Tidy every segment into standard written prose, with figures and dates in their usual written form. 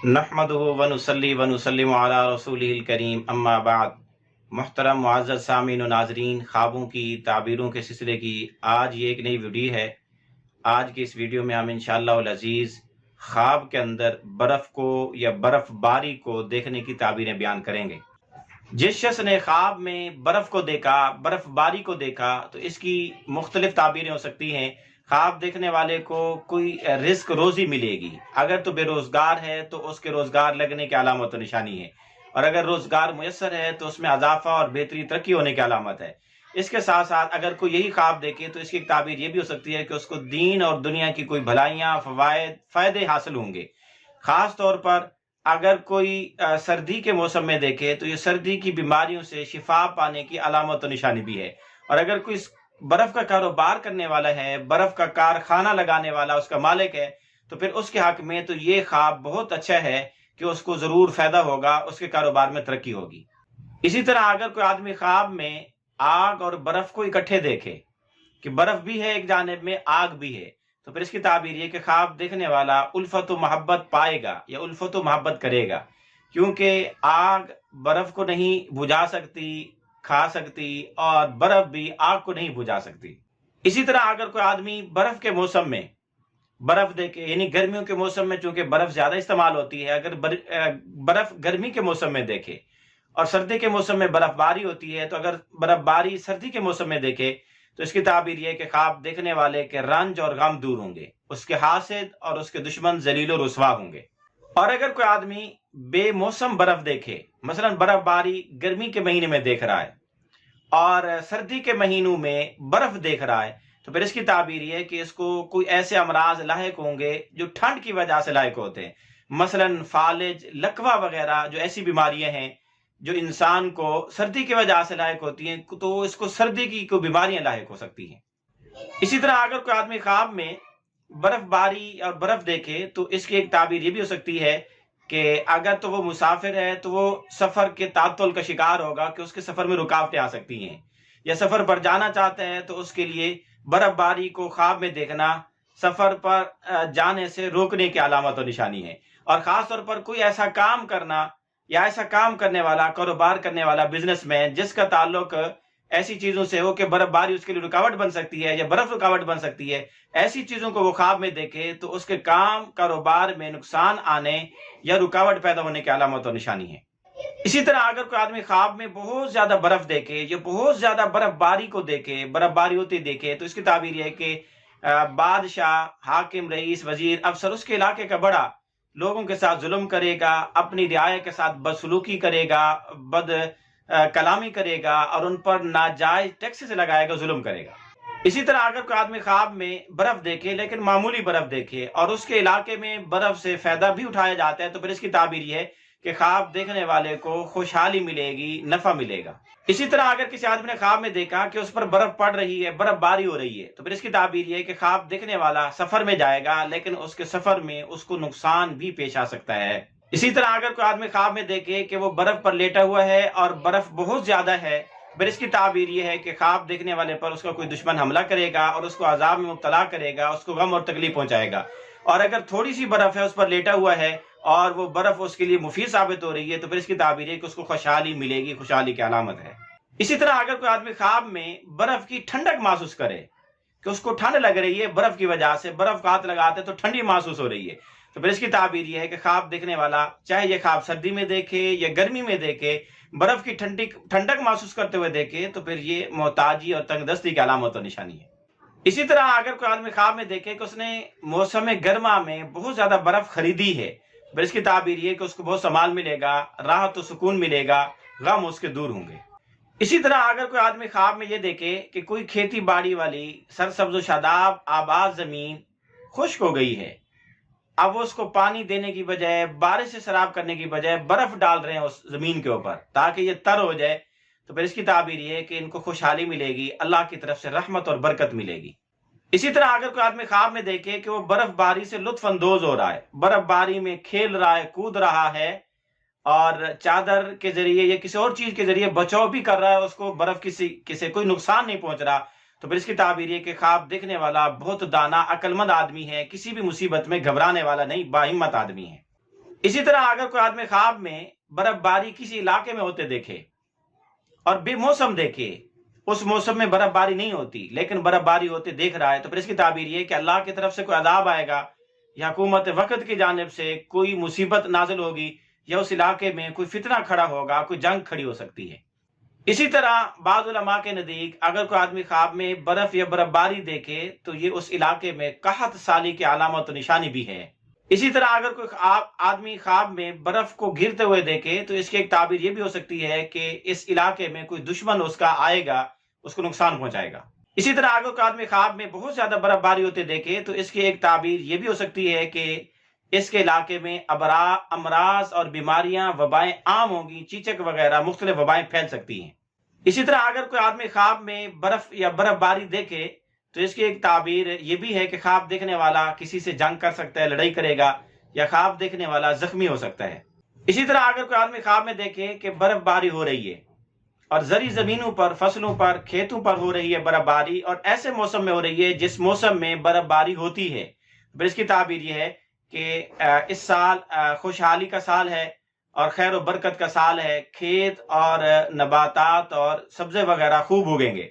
नहमदुहु व नुसल्ली व नुसल्लिमु अला रसूलिहिल करीम अम्मा बाद। मुहतरम मुअज़्ज़ज़ सामीन व नाज़रीन, ख्वाबों की ताबीरों के सिलसिले की आज ये एक नई वीडियो है। आज की इस वीडियो में हम इंशाअल्लाह अल अज़ीज़ ख्वाब के अंदर बर्फ़ को या बर्फ़बारी को देखने की ताबीरें बयान करेंगे। जिस शख्स ने ख्वाब में बर्फ़ को देखा, बर्फ़बारी को देखा, तो इसकी मुख्तलिफ ताबीरें हो सकती हैं। ख्वाब देखने वाले को कोई रिस्क रोज़ी मिलेगी। अगर तो बेरोज़गार है तो उसके रोज़गार लगने की अलामत व निशानी है, और अगर रोज़गार मुयस्सर है तो उसमें अज़ाफ़ा और बेहतरी तरक्की होने की अलामत है। इसके साथ साथ अगर कोई यही ख्वाब देखे तो इसकी एक ताबीर ये भी हो सकती है कि उसको दीन और दुनिया की कोई भलाइयाँ, फ़ायदे हासिल होंगे। ख़ास तौर पर अगर कोई सर्दी के मौसम में देखे तो ये सर्दी की बीमारियों से शिफा पाने की अलामत व निशानी भी है। और अगर कोई बर्फ का कारोबार करने वाला है, बर्फ का कारखाना लगाने वाला उसका मालिक है, तो फिर उसके हक में तो ये ख्वाब बहुत अच्छा है कि उसको जरूर फायदा होगा, उसके कारोबार में तरक्की होगी। इसी तरह अगर कोई आदमी ख्वाब में आग और बर्फ को इकट्ठे देखे कि बर्फ भी है एक जानिब में, आग भी है, तो फिर इसकी ताबीर ये कि ख्वाब देखने वाला उल्फत व मोहब्बत पाएगा या उल्फत व मोहब्बत करेगा, क्योंकि आग बर्फ को नहीं बुझा सकती, खा सकती, और बर्फ भी आग को नहीं बुझा सकती। इसी तरह अगर कोई आदमी बर्फ के मौसम में बर्फ देखे, यानी गर्मियों के मौसम में चूंकि बर्फ ज्यादा इस्तेमाल होती है, अगर बर्फ गर्मी के मौसम में देखे और सर्दी के मौसम में बर्फबारी होती है, तो अगर बर्फबारी सर्दी के मौसम में देखे तो इसकी ताबीर यह कि ख्वाब देखने वाले के रंज और गम दूर होंगे, उसके हासिद और उसके दुश्मन जलील और रुसवा होंगे। और अगर कोई आदमी बेमौसम बर्फ देखे, मसलन बर्फबारी गर्मी के महीने में देख रहा है और सर्दी के महीनों में बर्फ देख रहा है, तो फिर इसकी ताबीर है कि इसको कोई ऐसे अमराज लायक होंगे जो ठंड की वजह से लायक होते हैं, मसलन फालिज, लकवा वगैरह, जो ऐसी बीमारियां हैं जो इंसान को सर्दी की वजह से लायक होती हैं, तो इसको सर्दी की कोई बीमारियां लायक हो सकती हैं। इसी तरह अगर कोई आदमी ख्वाब में बर्फबारी और बर्फ देखे तो इसकी एक ताबीर ये भी हो सकती है कि अगर तो वो मुसाफिर है तो वो सफर के तातुल का शिकार होगा कि उसके सफर में रुकावटें आ सकती हैं, या सफर पर जाना चाहता है तो उसके लिए बर्फबारी को ख्वाब में देखना सफर पर जाने से रोकने की अलामत और निशानी है। और खास तौर पर कोई ऐसा काम करना या ऐसा काम करने वाला, कारोबार करने वाला बिजनेसमैन जिसका ताल्लुक ऐसी चीजों से हो कि बर्फबारी उसके लिए रुकावट बन सकती है या बर्फ रुकावट बन सकती है, ऐसी चीजों को वो ख्वाब में देखे तो उसके काम कारोबार में नुकसान आने या रुकावट पैदा होने की अलामत और निशानी है। इसी तरह अगर कोई आदमी ख्वाब में बहुत ज्यादा बर्फ देखे या बहुत ज्यादा बर्फबारी को देखे, बर्फबारी होती देखे, तो इसकी ताबीर यह है कि बादशाह, हाकिम, रईस, वजीर, अफसर उसके इलाके का बड़ा लोगों के साथ जुल्म करेगा, अपनी रियाया के साथ बदसलूकी करेगा, कलामी करेगा और उन पर नाजायज टैक्सेस लगाएगा, जुल्म करेगा। इसी तरह अगर कोई आदमी ख्वाब में बर्फ देखे, लेकिन मामूली बर्फ देखे और उसके इलाके में बर्फ से फायदा भी उठाया जाता है, तो फिर इसकी ताबीर यह है कि ख्वाब देखने वाले को खुशहाली मिलेगी, नफा मिलेगा। इसी तरह अगर किसी आदमी ने ख्वाब में देखा कि उस पर बर्फ पड़ रही है, बर्फबारी हो रही है, तो फिर इसकी ताबीर यह है कि ख्वाब देखने वाला सफर में जाएगा, लेकिन उसके सफर में उसको नुकसान भी पेश आ सकता है। इसी तरह अगर कोई आदमी ख्वाब में देखे कि वो बर्फ पर लेटा हुआ है और बर्फ बहुत ज्यादा है, फिर इसकी ताबीर यह है कि ख्वाब देखने वाले पर उसका कोई दुश्मन हमला करेगा और उसको अजाब में मुब्तला करेगा, उसको गम और तकलीफ पहुंचाएगा। और अगर थोड़ी सी बर्फ है, उस पर लेटा हुआ है और वो बर्फ उसके लिए मुफीद साबित हो रही है, तो फिर इसकी ताबीर है कि उसको खुशहाली मिलेगी, खुशहाली की अलामत है। इसी तरह अगर कोई आदमी ख्वाब में बर्फ की ठंडक महसूस करे कि उसको ठंड लग रही है, बर्फ की वजह से बर्फ का हाथ लगाते तो ठंडी महसूस हो रही है, तो फिर इसकी ताबीर यह है कि ख्वाब देखने वाला चाहे ये ख्वाब सर्दी में देखे या गर्मी में देखे, बर्फ की ठंडक महसूस करते हुए देखे, तो फिर ये मोहताजी और तंगदस्ती की अलामत और निशानी है। इसी तरह अगर कोई आदमी ख्वाब में देखे कि उसने मौसम गर्मा में बहुत ज्यादा बर्फ खरीदी है, फिर इसकी ताबीर ये कि उसको बहुत संभाल मिलेगा, राहत और सुकून मिलेगा, गम उसके दूर होंगे। इसी तरह अगर कोई आदमी ख्वाब में ये देखे कि कोई खेती बाड़ी वाली सरसब्ज शादाब आबाद जमीन खुश्क हो गई है, अब वो उसको पानी देने की बजाय, बारिश से सराब करने की बजाय बर्फ डाल रहे हैं उस जमीन के ऊपर ताकि ये तर हो जाए, तो फिर इसकी ताबीर ये है कि इनको खुशहाली मिलेगी, अल्लाह की तरफ से रहमत और बरकत मिलेगी। इसी तरह अगर कोई आदमी ख्वाब में देखे कि वो बर्फबारी से लुत्फ अंदोज हो रहा है, बर्फबारी में खेल रहा है, कूद रहा है और चादर के जरिए या किसी और चीज के जरिए बचाव भी कर रहा है, उसको बर्फ किसी कोई नुकसान नहीं पहुंच रहा, तो फिर इसकी ताबीर है कि ख्वाब देखने वाला बहुत दाना, अक्लमंद आदमी है, किसी भी मुसीबत में घबराने वाला नहीं, बाहिम्मत आदमी है। اسی طرح اگر کوئی آدمی خواب میں برف باری کسی علاقے میں ہوتے دیکھے اور بے موسم دیکھے، اس موسم میں برف باری نہیں ہوتی لیکن برف باری ہوتے دیکھ رہا ہے، تو پھر اس کی تعبیر یہ ہے کہ اللہ کی طرف سے کوئی عذاب آئے گا یا حکومت وقت کی جانب سے کوئی مصیبت نازل ہوگی یا اس علاقے میں کوئی فتنہ کھڑا ہوگا، کوئی جنگ کھڑی ہو سکتی ہے۔ اسی طرح بعض علماء کے نزدیک اگر کوئی آدمی خواب میں برف یا برف باری دیکھے تو یہ اس علاقے میں قحط سالی کی علامت و نشانی بھی ہے۔ اسی طرح اگر کوئی آدمی خواب میں برف کو گرتے ہوئے دیکھے تو اس کی ایک تعبیر یہ بھی ہو سکتی ہے کہ اس علاقے میں کوئی دشمن اس کا آئے گا، اس کو نقصان پہنچائے گا۔ اسی طرح اگر کوئی آدمی خواب میں بہت زیادہ برف باری ہوتے دیکھے تو اس کی ایک تعبیر یہ بھی ہو سکتی ہے کہ اس کے علاقے میں امراض اور بیماریاں، وبائیں عام ہوں گی، چیچک وغیرہ مختلف وبائیں پھیل سکتی ہیں۔ اسی طرح اگر کوئی آدمی خواب میں برف یا برف باری دیکھے تو اس کی ایک تعبیر یہ بھی ہے کہ خواب دیکھنے والا کسی سے جنگ کر سکتا ہے، لڑائی کرے گا، یا خواب دیکھنے والا زخمی ہو سکتا ہے۔ اسی طرح اگر کوئی آدمی خواب میں دیکھے کہ برف باری ہو رہی ہے اور زرعی زمینوں پر، فصلوں پر، کھیتوں پر ہو رہی ہے برف باری، اور ایسے موسم میں ہو رہی ہے جس موسم میں برف باری ہوتی ہے، پھر اس کی تعبیر یہ ہے کہ اس سال خوشحالی کا سال ہے اور خیر و برکت کا سال ہے، کھیت اور نباتات اور سبزے وغیرہ خوب اگیں گے۔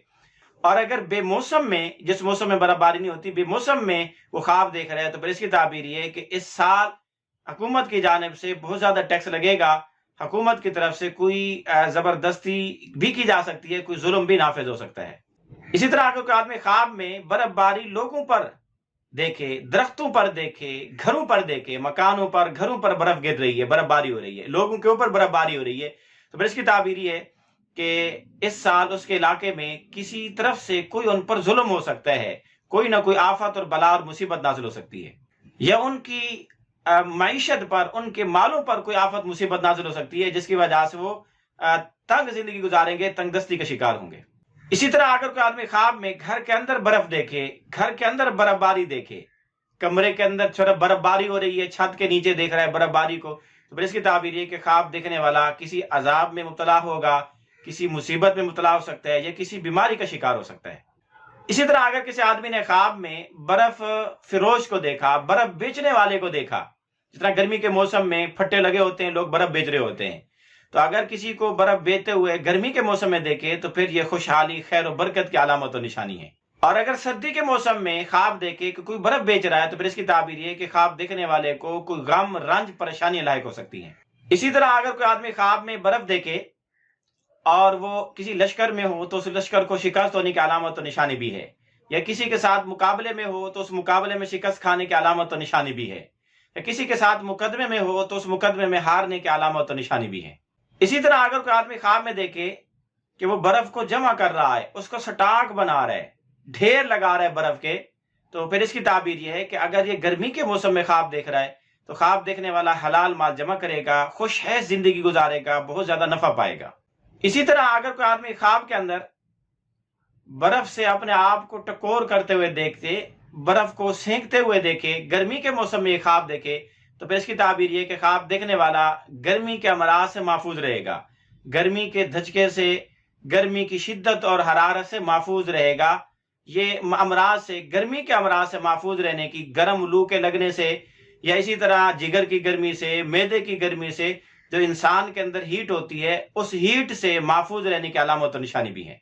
اور اگر بے موسم میں، جس موسم میں برف باری نہیں ہوتی، بے موسم میں وہ خواب دیکھ رہے ہیں تو پھر اس کی تعبیر یہ ہے کہ اس سال حکومت کی جانب سے بہت زیادہ ٹیکس لگے گا، حکومت کی طرف سے کوئی زبردستی بھی کی جا سکتی ہے، کوئی ظلم بھی نافذ ہو سکتا ہے۔ اسی طرح اگر کوئی آدمی خواب میں برف باری لوگوں پر دیکھے، درختوں پر دیکھے، گھروں پر دیکھے، مکانوں پر، گھروں پر برف گر رہی ہے، برف باری ہو رہی ہے، لوگوں کے اوپر برف باری ہو رہی ہے، تو پھر اس کی تعبیر یہ ہے کہ اس سال اس کے علاقے میں کسی طرف سے کوئی ان پر ظلم ہو سکتا ہے، کوئی نہ کوئی آفت اور بلا اور مصیبت نازل ہو سکتی ہے، یا ان کی معیشت پر، ان کے مالوں پر کوئی آفت مصیبت نازل ہو سکتی ہے جس کی وجہ سے وہ تنگ زندگی گزاریں گے، تنگ دستی کا شکار ہوں گے۔ اسی طرح اگر کوئی آدمی خواب میں گھر کے اندر برف دیکھے، گھر کے اندر برف باری دیکھے، کمرے کے اندر چھوڑا برف باری ہو رہی ہے، چھت کے نیچے دیکھ رہا ہے برف باری کو، تو پھر اس کی تعبیر یہ کہ خواب دیکھنے والا کسی عذاب میں مبتلا ہوگا، کسی مصیبت میں مبتلا ہو سکتا ہے، یا کسی بیماری کا شکار ہو سکتا ہے۔ اسی طرح اگر کسی آدمی نے خواب میں برف فروش کو دیکھا، برف بیچنے والے کو دیکھا، جس طرح گرمی کے موسم میں پھٹے لگے ہوتے ہیں، لوگ برف بیچ رہے ہوتے ہیں، تو اگر کسی کو برف بیچتے ہوئے گرمی کے موسم میں دیکھے تو پھر یہ خوشحالی، خیر و برکت کی علامت و نشانی ہے۔ اور اگر سردی کے موسم میں خواب دیکھے کہ کوئی برف بیچ رہا ہے تو پھر اس کی تعبیر یہ ہے کہ خواب دیکھنے والے کو کوئی غم، رنج، پریشانی لاحق ہو سکتی ہے۔ اسی طرح اگر کوئی آدمی خواب میں برف دیکھے اور وہ کسی لشکر میں ہو تو اس لشکر کو شکست ہونے کی علامت و نشانی بھی ہے، یا کسی کے ساتھ مقابلے میں ہو تو اس مقابلے میں شکست کھانے کی علامت و نشانی بھی ہے، یا کسی کے ساتھ مقدمے میں ہو تو اس مقدمے میں ہارنے کی علامت و نشانی بھی ہے۔ اسی طرح اگر کوئی آدمی خواب میں دیکھے کہ وہ برف کو جمع کر رہا ہے، اس کو سٹاک بنا رہا ہے، ڈھیر لگا رہا ہے برف کے، تو پھر اس کی تعبیر یہ ہے کہ اگر یہ گرمی کے موسم میں خواب دیکھ رہا ہے تو خواب دیکھنے والا حلال مال جمع کرے گا، خوش ہے زندگی گزارے گا، بہت زیادہ نفع پائے گا۔ اسی طرح اگر کوئی آدمی خواب کے اندر برف سے اپنے آپ کو ٹکور کرتے ہوئے دیکھتے، برف کو سینکتے ہوئے دیکھے، گرمی کے موسم میں یہ خواب دیکھے، تو پھر اس کی تعبیر یہ کہ خواب دیکھنے والا گرمی کے امراض سے محفوظ رہے گا، گرمی کے دھچکے سے، گرمی کی شدت اور حرارت سے محفوظ رہے گا۔ یہ امراض سے، گرمی کے امراض سے محفوظ رہنے کی، گرم لو کے لگنے سے، یا اسی طرح جگر کی گرمی سے، معدے کی گرمی سے، جو انسان کے اندر ہیٹ ہوتی ہے، اس ہیٹ سے محفوظ رہنے کی علامت و نشانی بھی ہے۔